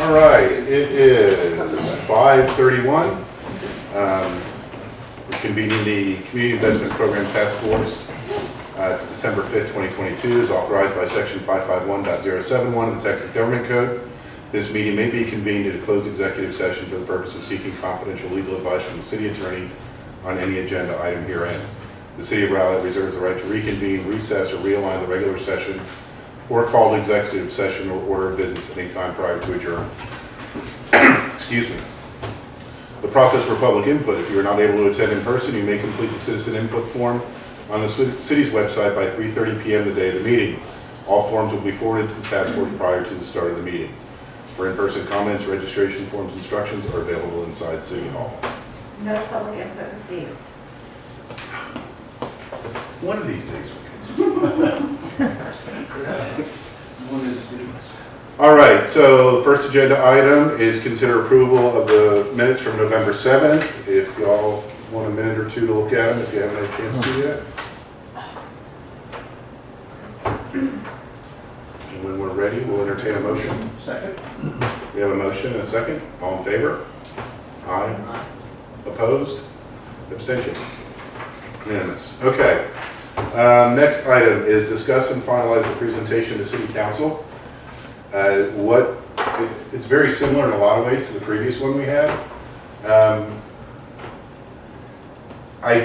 All right, it is 5:31. We're convening the Community Investment Program Task Force. It's December 5th, 2022, is authorized by Section 551.071 of the Texas Government Code. This meeting may be convened in a closed executive session for the purpose of seeking confidential legal advice from the city attorney on any agenda item herein. The City of Rowlett reserves the right to reconvene, recess, or realign the regular session or called executive session or order of business at any time prior to adjourn. Excuse me. The process for public input. If you are not able to attend in person, you may complete the citizen input form on the city's website by 3:30 p.m. the day of the meeting. All forms will be forwarded to the task force prior to the start of the meeting. For in-person comments, registration forms, instructions are available inside City Hall. No public input received. One of these days we can. All right, so the first agenda item is consider approval of the minutes from November 7th. If y'all want a minute or two to look at them, if you haven't had a chance to yet. And when we're ready, we'll entertain a motion. Second. We have a motion and a second. All in favor? Aye. Opposed? Abstention? Unanimous. Okay. Next item is discuss and finalize the presentation to City Council. It's very similar in a lot of ways to the previous one we had.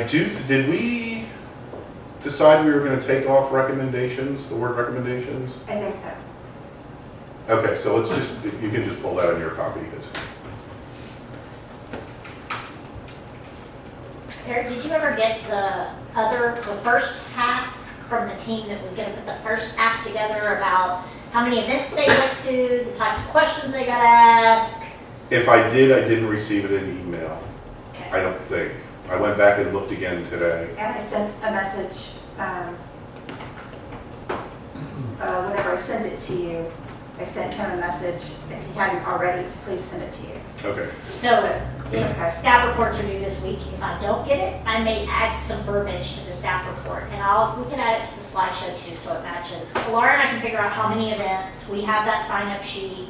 Did we decide we were going to take off recommendations, the word recommendations? I think so. Okay, so you can just pull that on your copy. Eric, did you ever get the first half from the team that was going to put the first half together about how many events they went to, the types of questions they got asked? If I did, I didn't receive it in email. Okay. I don't think. I went back and looked again today. And I sent a message, whenever I sent it to you, I sent him a message, if he hadn't already, to please send it to you. Okay. So if staff reports are due this week, if I don't get it, I may add some verbiage to the staff report, and we can add it to the slideshow too, so it matches. Laura and I can figure out how many events, we have that sign-up sheet,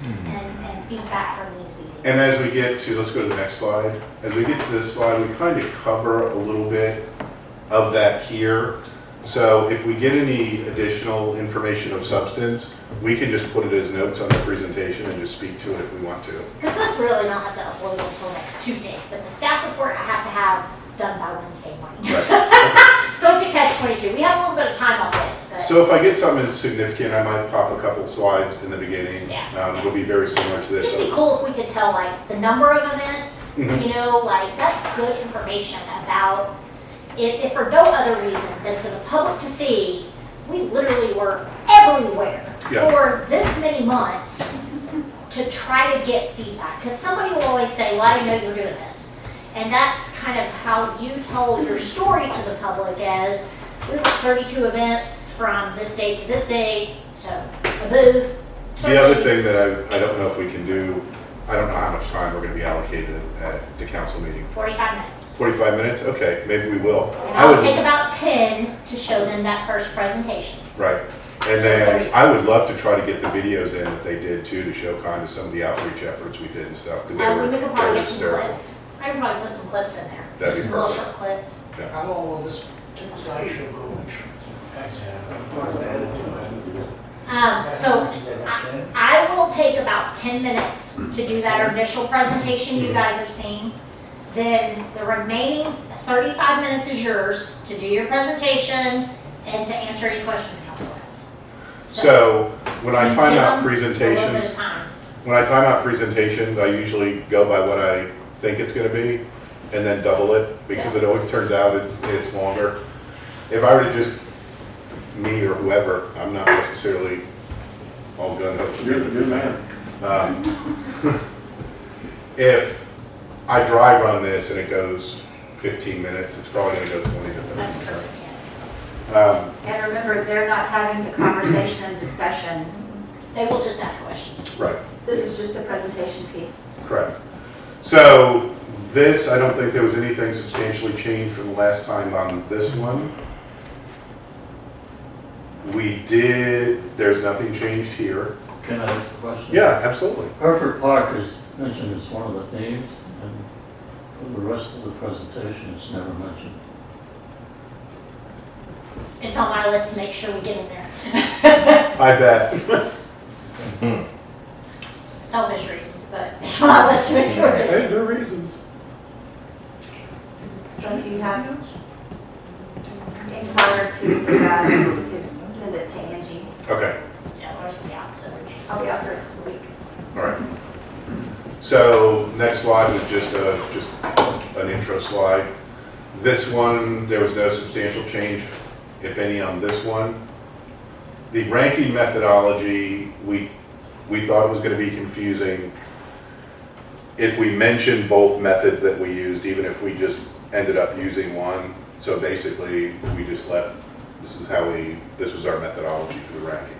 and feedback from these meetings. And as we get to, let's go to the next slide. As we get to this slide, we kind of cover a little bit of that here. So if we get any additional information of substance, we can just put it as notes on the presentation and just speak to it if we want to. Because this really don't have to upload until next Tuesday, but the staff report I have to have done by Wednesday morning. So it's a catch-22. We have a little bit of time on this. But So if I get something significant, I might pop a couple slides in the beginning. Yeah. It'll be very similar to this. it'd just be cool if we could tell like the number of events, Mhm. you know, like that's good information about it, if for no other reason than for the public to see, we literally were everywhere Yeah. for this many months to try to get feedback. Because somebody will always say, well, I didn't know you were doing this. And that's kind of how you told your story to the public as we were 32 events from this date to this date, so a booth. The other surveys. thing that I don't know if we can do, I don't know how much time we're going to be allocated at the council meeting. 45 minutes. 45 minutes? Okay, maybe we will. And I I'll would, take about 10 to show them that first presentation. right. And then I would love to try to get the videos in that they did too, to show kind of some of the outreach efforts we did and stuff. Because they were We could probably get some hysterical. clips. I could probably put some clips in there. That'd Just be some little perfect. short clips. How long will this slideshow go? So I will take about 10 minutes to do that initial presentation you guys have seen. Then the remaining 35 minutes is yours to do your presentation and to answer any questions council has. So when I time give out them a little bit presentations, of time. when I time out presentations, I usually go by what I think it's going to be and then double it because it always turns out it's longer. If I were to just, me or whoever, I'm not necessarily all gun-ho. You're the man. If I dry run this and it goes 15 minutes, it's probably going to go 20 to 30 That's minutes. correct. Yeah. And remember, they're not having the conversation and discussion. They will just ask questions. Right. This is just a presentation piece. Correct. So this, I don't think there was anything substantially changed from the last time on this one. We did, there's nothing changed here. Can I ask a question? Yeah, absolutely. Hereford Park is mentioned as one of the themes, and for the rest of the presentation, it's never mentioned. It's on my list to make sure we get in there. I bet. Selfish reasons, but it's on my list to make sure. Hey, there are reasons. So if you have a slide or two, you could send it to Angie. Okay, Yeah, where's the outside? I'll be out the rest of the week. all right. So next slide was just an intro slide. This one, there was no substantial change, if any, on this one. The ranking methodology, we thought it was going to be confusing if we mentioned both methods that we used, even if we just ended up using one. So basically, we just left, this was our methodology for the rankings.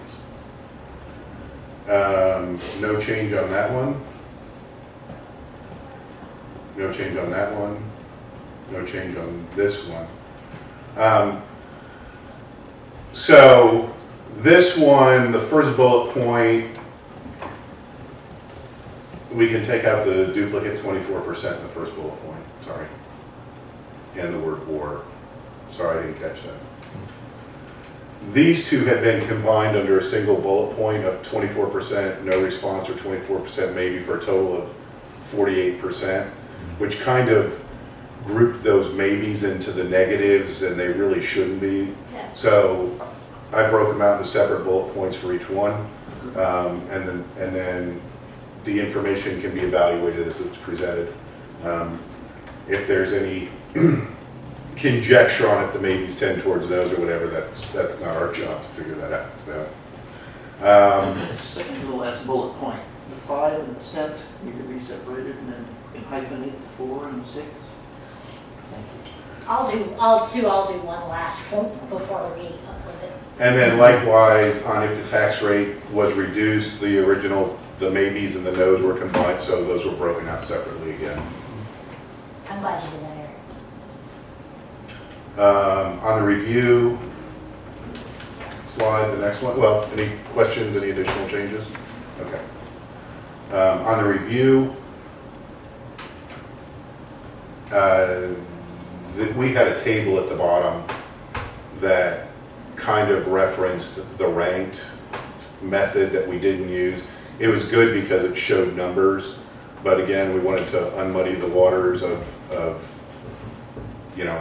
No change on that one. No change on that one. No change on this one. So this one, the first bullet point, we can take out the duplicate 24% in the first bullet point, sorry. And the word or. Sorry, I didn't catch that. These two have been combined under a single bullet point of 24% no response or 24% maybe for a total of 48%, which kind of grouped those maybes into the negatives, and they really shouldn't be. Yeah. So I broke them out into separate bullet points for each one, and then the information can be evaluated as it's presented. If there's any conjecture on if the maybes tend towards those or whatever, that's not our job to figure that out. So, The second to the last bullet point, the 5 and the cent need to be separated and then hyphenate the 4 and the 6. Thank you. I'll do one last one before we upload it. and then likewise, on if the tax rate was reduced, the maybes and the no's were combined, so those were broken out separately again. I'm glad you did that, Eric. On the review slide, the next one, well, any questions, any additional changes? Okay. On the review, we had a table at the bottom that kind of referenced the ranked method that we didn't use. It was good because it showed numbers, but again, we wanted to unmuddy the waters of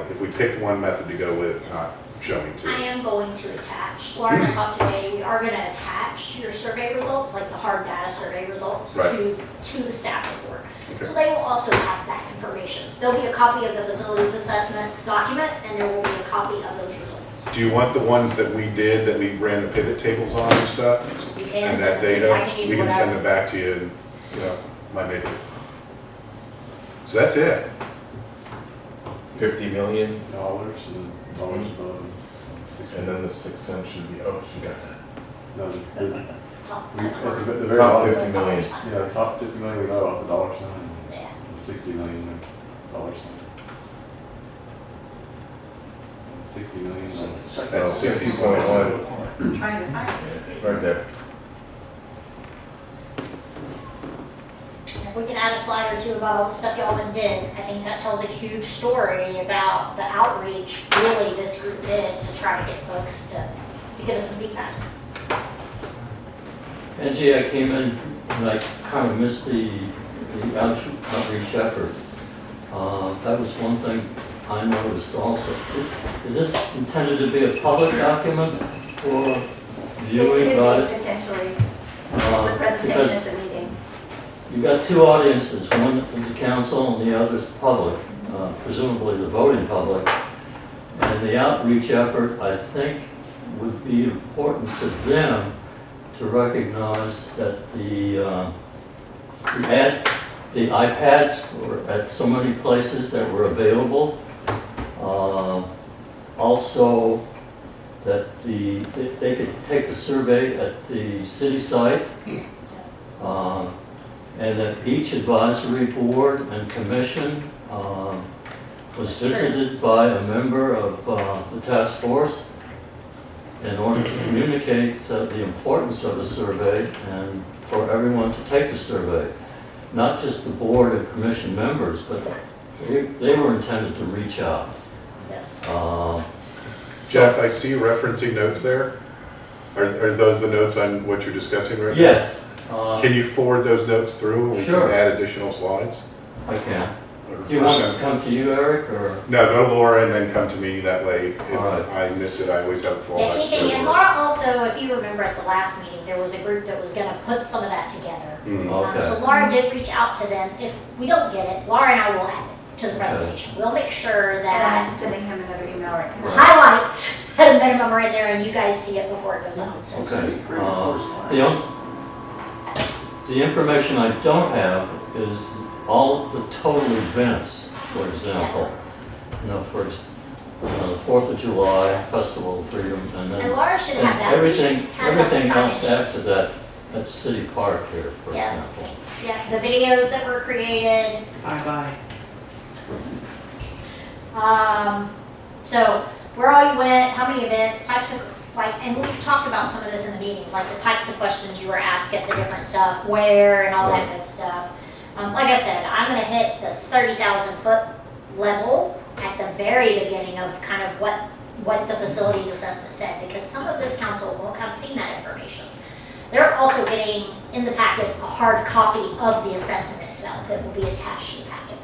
if we picked one method to go with, not showing two. I am going to attach, Laura and I talked today, we are going to attach your survey results, like the hard data survey results, Right. to the staff report. Okay. So they will also have that information. There'll be a copy of the facilities assessment document, and there will be a copy of those results. Do you want the ones that we did, that we ran the pivot tables on and stuff? You can And that send it to me. I data, can use we can send whatever. it back to you and, might make it. So that's it. $50 million, and dollars above. and then the 6 cents should be, oh, she got that. No, the Top we- center. at the very Top bottom, 50 million. yeah, top 50 million we got off the dollar sign, Yeah. and 60 million dollar sign. 60 million. That's 60.1, I'm trying to find it. right there. And if we can add a slide or two about all the stuff y'all been did, I think that tells a huge story about the outreach really this group did to try to get folks to give us some feedback. Angie, I came in and I kind of missed the outreach effort. That was one thing I noticed also. Is this intended to be a public document for viewing by? It could be potentially, it's a Because presentation at the meeting. you've got two audiences, one is the council and the other is the public, presumably the voting public. And the outreach effort, I think, would be important to them to recognize that the iPads were at so many places that were available. Also, that they could take the survey at the city site. And that each advisory board and commission was visited by a member of the task force. in order to communicate the importance of the survey and for everyone to take the survey. Not just the board and commission members, but they were intended to reach out. Jeff, I see you referencing notes there. Are those the notes on what you're discussing right now? Yes, Can you forward those notes through? We Sure. can add additional slides. I can. Or Do you want it to present- come to you, Eric, or? No, go to Laura and then come to me. That way, if All right. I miss it, I always have a Yeah, fallback. anything, and Laura also, if you remember at the last meeting, there was a group that was gonna put some of that together. Mm. Okay. So Laura did reach out to them. If we don't get it, Laura and I will add it to the presentation. We'll make sure And that I'm sending him another email right the now. highlights at a minimum are in there and you guys see it before it goes out. So Okay. Three or four slides. The information I don't have is all of the total events, for example. You know, for the 4th of July, Festival of Freedom, and And then Laura should have that. We should everything, have it on the everything else sign-in after sheets. that at the city park here, for Yeah. example. Yeah, the videos that were created. Bye-bye. So where all you went, how many events, types of, like, and we've talked about some of this in the meetings, like the types of questions you were asked at the different stuff, where and all that good stuff. Like I said, I'm gonna hit the 30,000 foot level at the very beginning of kind of what the facilities assessment said, because some of this council won't have seen that information. They're also getting in the packet a hard copy of the assessment itself that will be attached to the packet.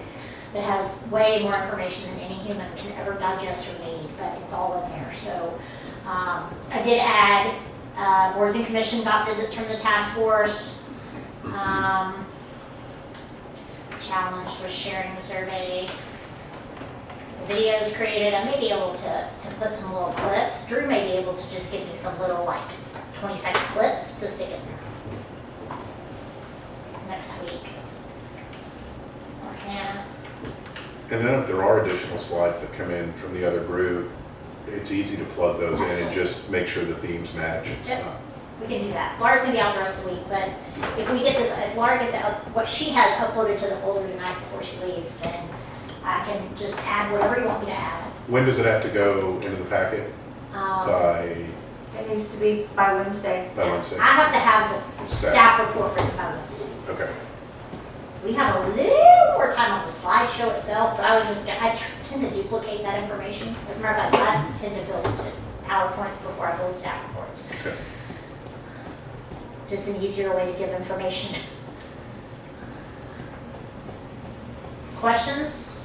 That has way more information than any human can ever digest or need, but it's all in there. So I did add boards and commission got visits from the task force. Challenged was sharing the survey. The videos created, I may be able to put some little clips. Drew may be able to just give me some little like 20-second clips to stick in there next week. Or Hannah. And then if there are additional slides that come in from the other group, it's easy to plug those in and just make sure the themes match. It's Yep. not- We can do that. Laura's gonna be out the rest of the week, but if we get this, if Laura gets what she has uploaded to the folder tonight before she leaves, then I can just add whatever you want me to add. When does it have to go into the packet? By It needs to be by Wednesday. Wednesday? I have to have the Staff. staff report written by Wednesday. Okay. We have a little more time on the slideshow itself, but I tend to duplicate that information. As a matter of fact, I tend to build PowerPoints before I build staff reports. Okay. Just an easier way to give information. Questions?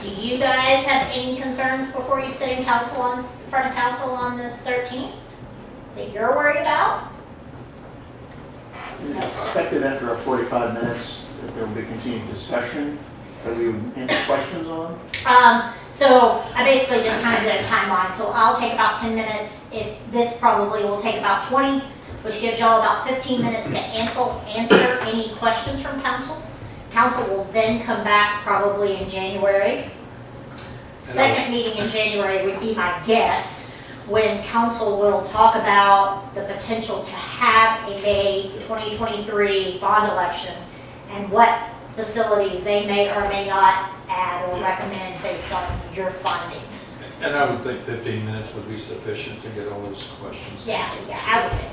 Do you guys have any concerns before you sit in front of council on the 13th that you're worried about? Is it expected after our 45 minutes that there will be continued discussion that we would answer questions on? So I basically just kind of did a timeline. So I'll take about 10 minutes. If this probably will take about 20, which gives y'all about 15 minutes to answer any questions from council. Council will then come back probably in January. Second meeting in January would be my guess, when council will talk about the potential to have a May 2023 bond election and what facilities they may or may not add or recommend based on your findings. And I would think 15 minutes would be sufficient to get all those questions. Yeah, I would think.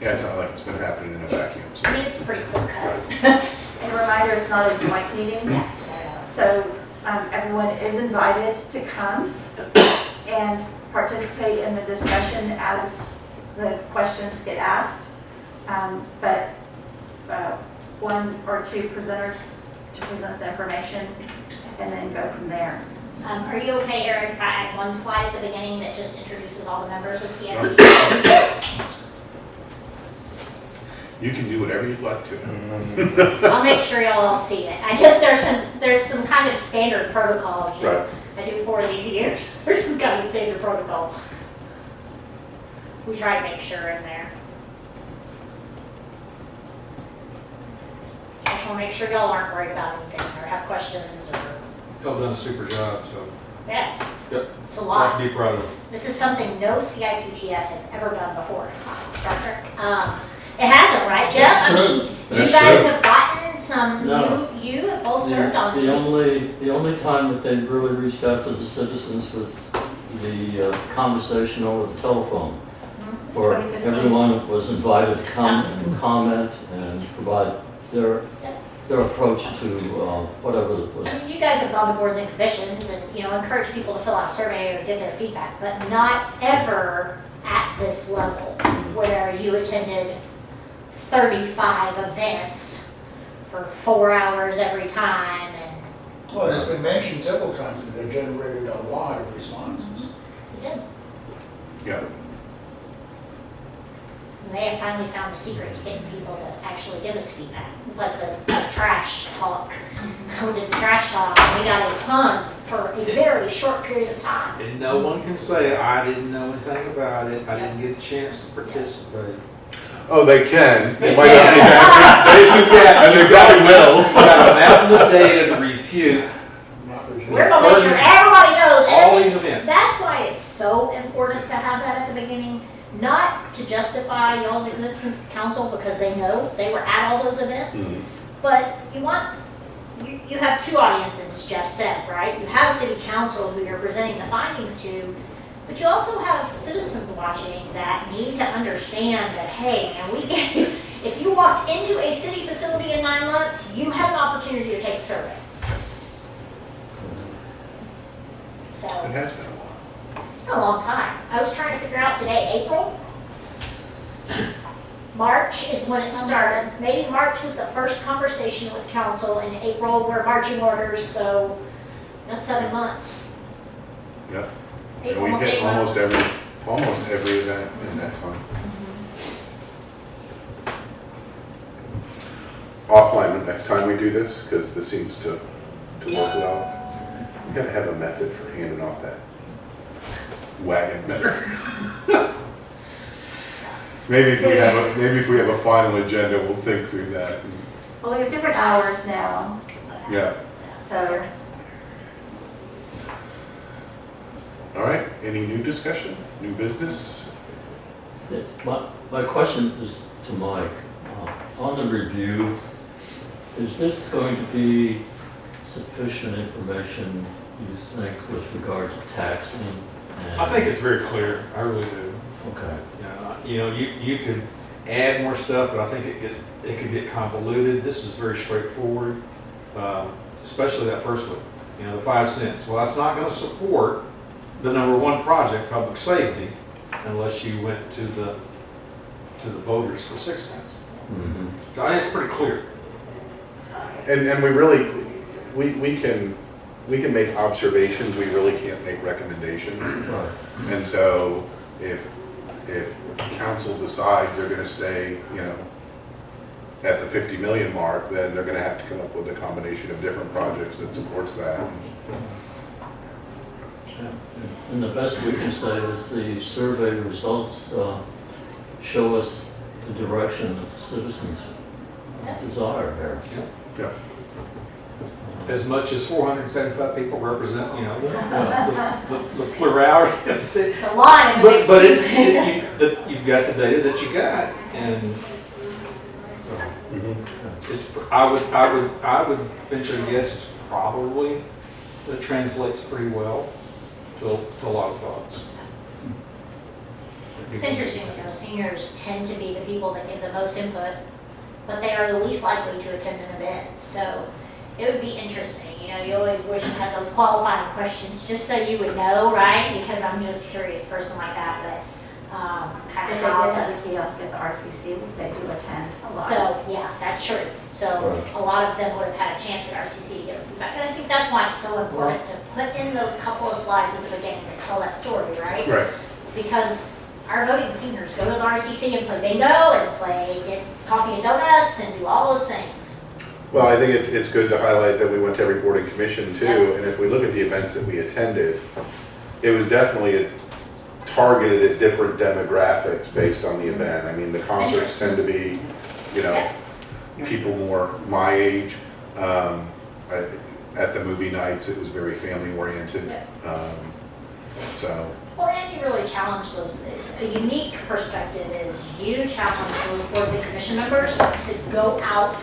Yeah, it's not like it's been happening in a vacuum. so- I mean, it's pretty clear cut. And a reminder, it's not a joint meeting, so everyone is invited to come and participate in the discussion as the questions get asked. But one or two presenters to present the information and then go from there. Are you okay, Eric, if I add one slide at the beginning that just introduces all the members of CIP? You can do whatever you'd like to. I'll make sure y'all all see it. There's some kind of standard protocol, you know. Right. I do 4 of these a year. There's some kind of standard protocol. We try to make sure in there. I just want to make sure y'all aren't worried about anything or have questions or, Y'all done a super job, so yeah. Yep. It's a a lot. lot to be proud of. This is something no CIPTF has ever done before, Star Trek. It hasn't, right, Jeff? That's I true. mean, you That's guys true. have gotten some, No. you have both served on these. The only time that they really reached out to the citizens was the conversation over the telephone, Mhm. where 2015. everyone was invited to come and comment and provide their approach to whatever was. I mean, you guys have gone to boards and commissions and, you know, encourage people to fill out a survey or give their feedback, but not ever at this level where you attended 35 events for 4 hours every time and Well, it's been mentioned several times that they generated a lot of responses. you did. Yeah. And they have finally found the secret to getting people to actually give us feedback. It's like the trash talk. We did the trash talk and we got a ton for a very short period of time. And no one can say, I didn't know anything about it, I didn't get a chance to participate. Oh, they can. They They might not be can. there, and they probably You will. got a mountain of data to refute Not the We're gonna make sure everybody knows. all these events. That's why it's so important to have that at the beginning, not to justify y'all's existence to council because they know they were at all those events. Mhm. But you have two audiences, as Jeff said, right? You have a city council who you're presenting the findings to, but you also have citizens watching that need to understand that, hey, man, if you walked into a city facility in 9 months, you had an opportunity to take a survey. So. It has been a while. It's been a long time. I was trying to figure out today, April? March is when it started. Maybe March was the first conversation with council. In April, we're marching orders, so that's 7 months. Yep. Eight- And we almost hit 8 months. almost every event in that time. Offline, the next time we do this, because this seems to work well, we gotta have a method for handing off that wagon better. Maybe if we have a final agenda, we'll think through that. Well, we have different hours now, Yeah. so. All right, any new discussion, new business? My question is to Mike. On the review, is this going to be sufficient information, you think, with regard to taxing? and- I think it's very clear, I really do. Okay. You know, you could add more stuff, but I think it could get convoluted. This is very straightforward, especially that first one, you know, the 5 cents. Well, that's not gonna support the number one project, public safety, unless you went to the voters for 6 cents. Mhm. So I think it's pretty clear. And we really, we can make observations, we really can't make recommendations. Right. And so if council decides they're gonna stay, you know, at the 50 million mark, then they're gonna have to come up with a combination of different projects that supports that. And the best we can say is the survey results show us the direction that the citizens desire here. Yeah. As much as 475 people represent, you know, the plurality of the city. It's a lot in the big But scheme. you've got the data that you got, and Mhm. I would venture to guess it's probably, that translates pretty well to a lot of thoughts. It's interesting, you know, seniors tend to be the people that give the most input, but they are the least likely to attend an event. So it would be interesting, you know, you always wish you had those qualifying questions just so you would know, right? Because I'm just a curious person like that, but kind If of they how did have the, a kiosk at the RCC, they do attend a lot. so, yeah, that's true. So Right. a lot of them would have had a chance at RCC to give feedback. And I think that's why it's so important to put in those couple of slides at the beginning that tell that story, right? Right. Because our voting seniors go to the RCC and play bingo and get coffee and donuts and do all those things. Well, I think it's good to highlight that we went to every board and commission too, Yeah. and if we look at the events that we attended, it was definitely targeted at different demographics based on the event. I mean, the concerts tend to be, you know, Yeah. people more my age. At the movie nights, it was very family oriented. So, Well, and you really challenge those, it's a unique perspective is you challenge those boards and commission members to go out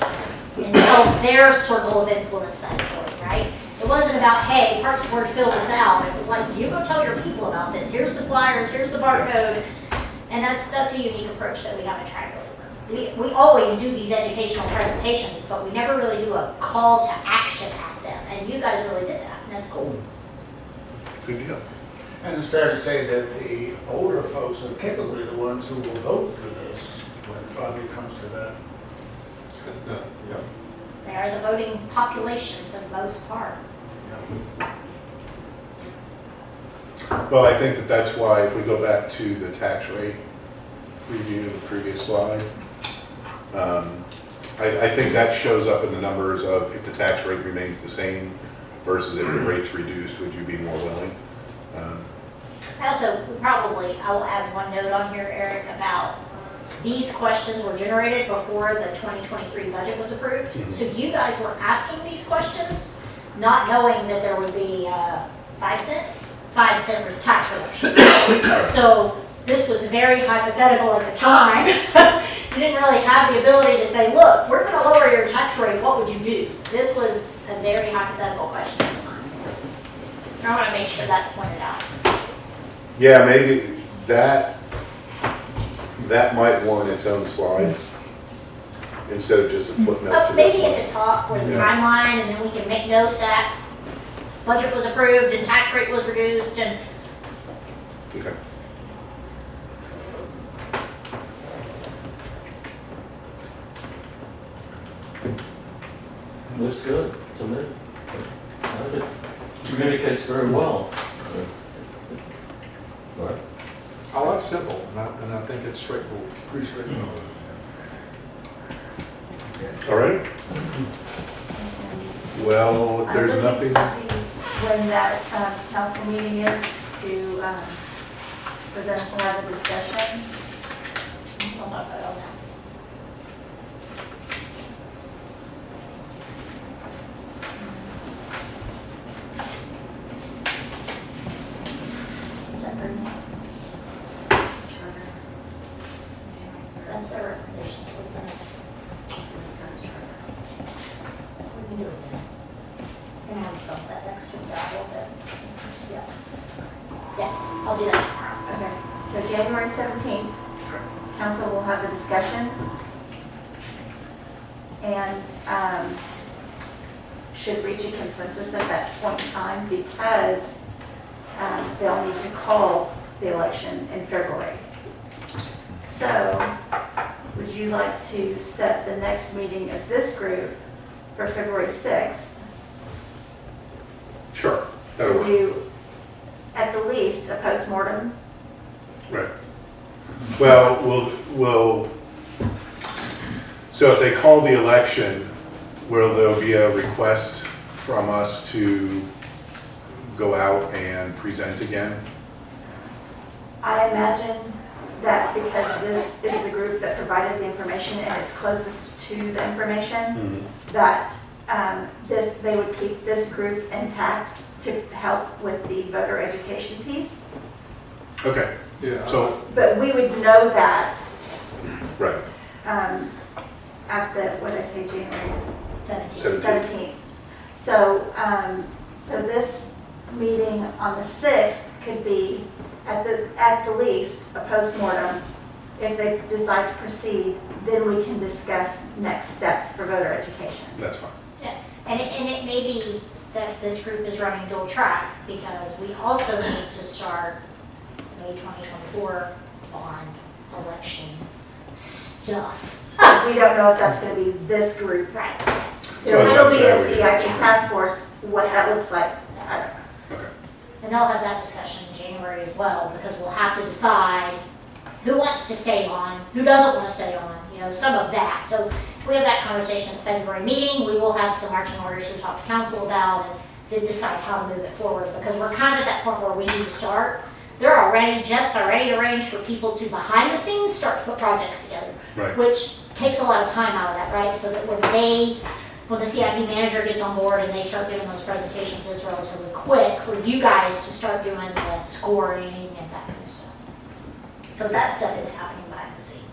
and tell their circle of influence that story, right? It wasn't about, hey, Parks Board, fill this out. It was like, you go tell your people about this. Here's the flyers, here's the barcode. And that's a unique approach that we haven't tried before. We always do these educational presentations, but we never really do a call to action at them. And you guys really did that, and that's cool. Good deal. And it's fair to say that the older folks are typically the ones who will vote for this when it finally comes to that. Yeah. They are the voting population for the most part. Well, I think that that's why, if we go back to the tax rate review in the previous slide, I think that shows up in the numbers of if the tax rate remains the same versus if the rate's reduced, would you be more willing? I also, I will add one note on here, Eric, about these questions were generated before the 2023 budget was approved. Mhm. So you guys were asking these questions, not knowing that there would be a 5 cent tax reduction. So this was very hypothetical at the time. You didn't really have the ability to say, look, we're going to lower your tax rate, what would you do? This was a very hypothetical question. I want to make sure that's pointed out. Yeah, maybe that might warrant its own slide instead of just a footnote. But to maybe this at one. the top where the Yeah. timeline, and then we can make note that budget was approved and tax rate was reduced, and Okay. Looks good to me. It communicates very well. Right. I like simple, and I think it's straightforward. Pretty straightforward. All right. Well, if there's I'm looking nothing, to see when that council meeting is to, for them to have a discussion. I'll not vote on that. Is that very much? That's their recommendation, what's that? We can do it then. And I'll bump that next week out a little bit. Yeah. Yeah, I'll do that tomorrow. Okay, so January 17th, council will have the discussion. And should reach a consensus at that point in time because they'll need to call the election in February. So would you like to set the next meeting of this group for February 6th sure. That'll to work. do, at the least, a postmortem? Right. Well, so if they call the election, will there be a request from us to go out and present again? I imagine that because this is the group that provided the information and is closest to the information, that they would keep this group intact to help with the voter education piece. Okay, Yeah. so, But we would know that right, at the, what did I say, January 17. 17th. So, so this meeting on the 6th could be, at the least, a postmortem. If they decide to proceed, then we can discuss next steps for voter education. that's fine. Yeah, and it may be that this group is running dual track because we also need to start May 2024 on election stuff. We don't know if that's going to be this group. Right. There Well, will be that's a how we- CIP task force, what that looks like, I don't know. Okay, And they'll have that discussion in January as well because we'll have to decide who wants to stay on, who doesn't want to stay on, some of that. So if we have that conversation at the February meeting, we will have some marching orders to talk to council about and then decide how to move it forward because we're kind of at that point where we need to start. Jeff's already arranged for people to behind the scenes start to put projects together, right, which takes a lot of time out of that, right? So that when the CIP manager gets on board and they start doing those presentations, it's relatively quick for you guys to start doing the scoring and that kind of stuff. So that stuff is happening behind the scenes.